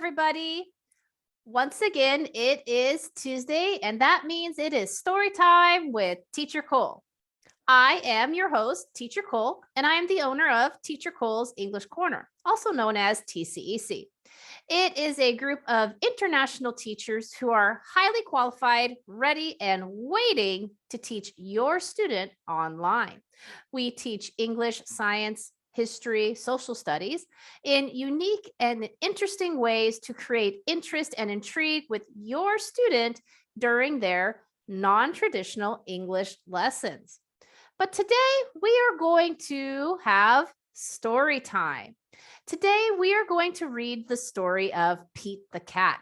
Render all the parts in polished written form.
everybody. Once again, it is Tuesday, and that means it is story time with Teacher Cole. I am your host, Teacher Cole, and I am the owner of Teacher Cole's English Corner, also known as TCEC. It is a group of international teachers who are highly qualified, ready, and waiting to teach your student online. We teach English, science, history, social studies in unique and interesting ways to create interest and intrigue with your student during their non-traditional English lessons. But today we are going to have story time. Today we are going to read the story of Pete the cat.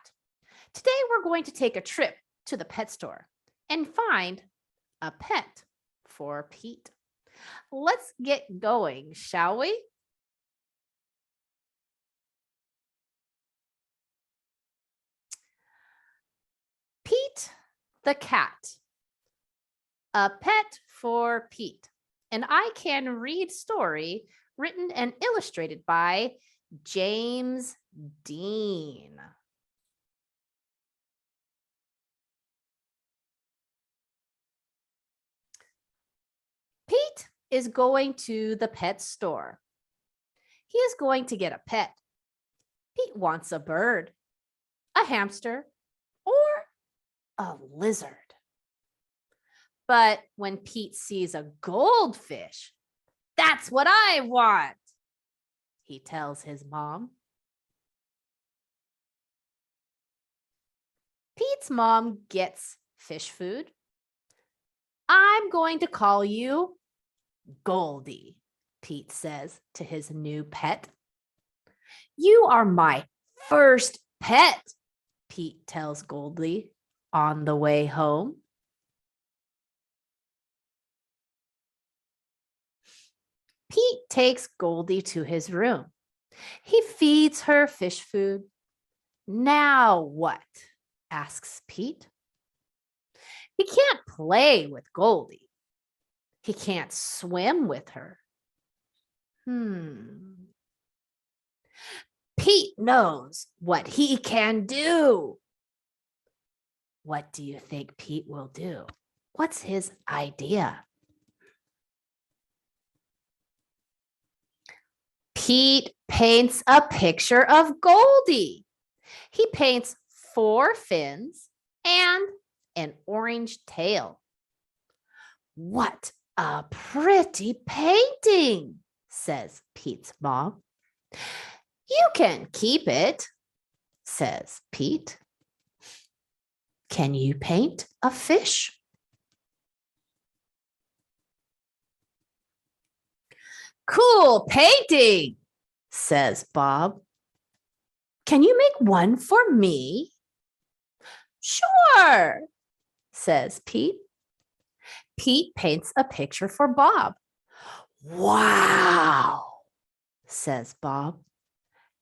Today we're going to take a trip to the pet store and find a pet for Pete. Let's get going, shall we? Pete the cat. A pet for Pete. An I Can Read story written and illustrated by James Dean. Pete is going to the pet store. He is going to get a pet. Pete wants a bird, a hamster, or a lizard. But when Pete sees a goldfish, that's what I want, he tells his mom. Pete's mom gets fish food. I'm going to call you Goldie, Pete says to his new pet. You are my first pet, Pete tells Goldie on the way home. Pete takes Goldie to his room. He feeds her fish food. Now what? Asks Pete. He can't play with Goldie. He can't swim with her. Pete knows what he can do. What do you think Pete will do? What's his idea? Pete paints a picture of Goldie. He paints 4 fins and an orange tail. What a pretty painting, says Pete's mom. You can keep it, says Pete. Can you paint a fish? Cool painting, says Bob. Can you make one for me? Sure, says Pete. Pete paints a picture for Bob. Wow, says Bob.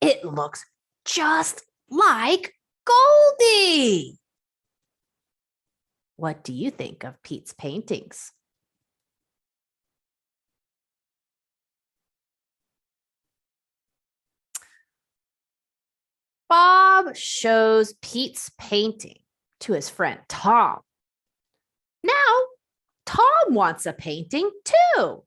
It looks just like Goldie. What do you think of Pete's paintings? Bob shows Pete's painting to his friend Tom. Now, Tom wants a painting too.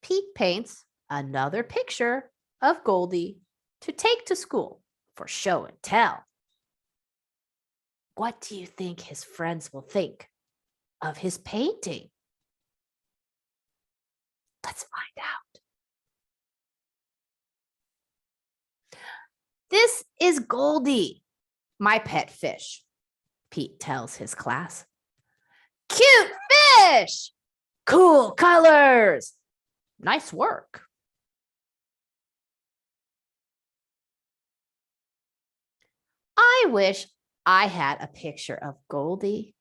Pete paints another picture of Goldie to take to school for show and tell. What do you think his friends will think of his painting? Let's find out. This is Goldie, my pet fish, Pete tells his class. Cute fish! Cool colors! Nice work. I wish I had a picture of Goldie,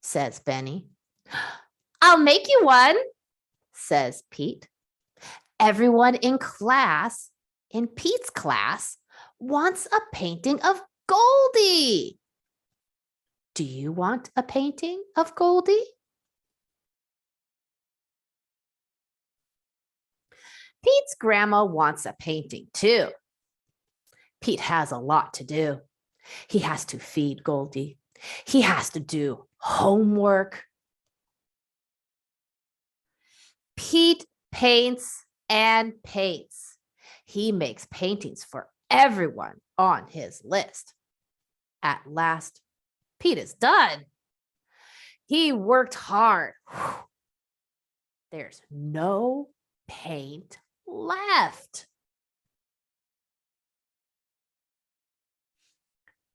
says Benny. I'll make you one, says Pete. Everyone in class, in Pete's class, wants a painting of Goldie. Do you want a painting of Goldie? Pete's grandma wants a painting too. Pete has a lot to do. He has to feed Goldie. He has to do homework. Pete paints and paints. He makes paintings for everyone on his list. At last, Pete is done. He worked hard. There's no paint left.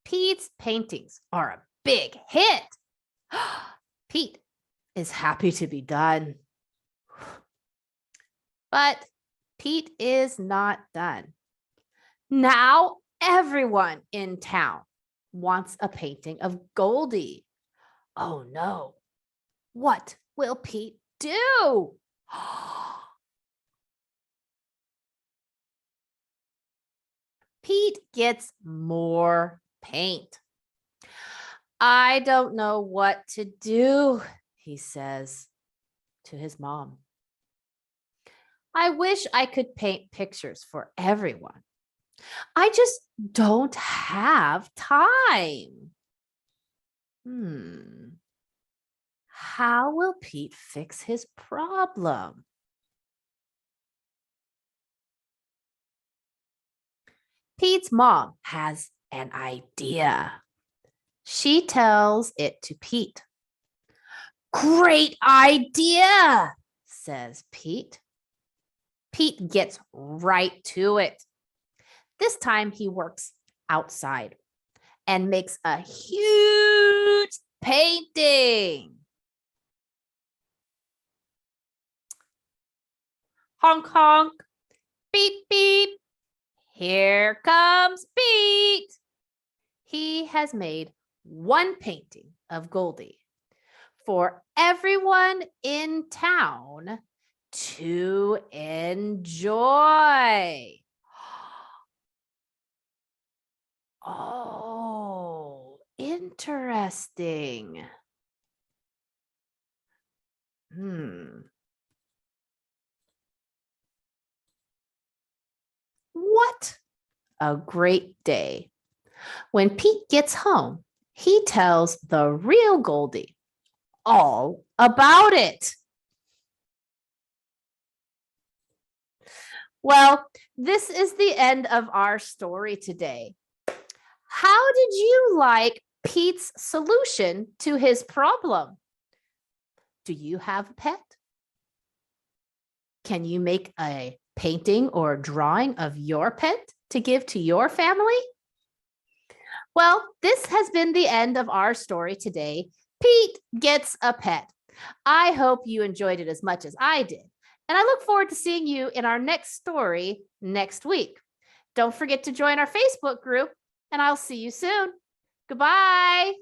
Pete's paintings are a big hit. Pete is happy to be done. But Pete is not done. Now everyone in town wants a painting of Goldie. Oh no, what will Pete do? Pete gets more paint. I don't know what to do, he says to his mom. I wish I could paint pictures for everyone. I just don't have time. How will Pete fix his problem? Pete's mom has an idea. She tells it to Pete. Great idea, says Pete. Pete gets right to it. This time he works outside and makes a huge painting. Honk, honk, beep, beep. Here comes Pete. He has made one painting of Goldie for everyone in town to enjoy. Oh, interesting. What a great day. When Pete gets home, he tells the real Goldie all about it. Well, this is the end of our story today. How did you like Pete's solution to his problem? Do you have a pet? Can you make a painting or drawing of your pet to give to your family? Well, this has been the end of our story today. Pete gets a pet. I hope you enjoyed it as much as I did. And I look forward to seeing you in our next story next week. Don't forget to join our Facebook group, and I'll see you soon. Goodbye.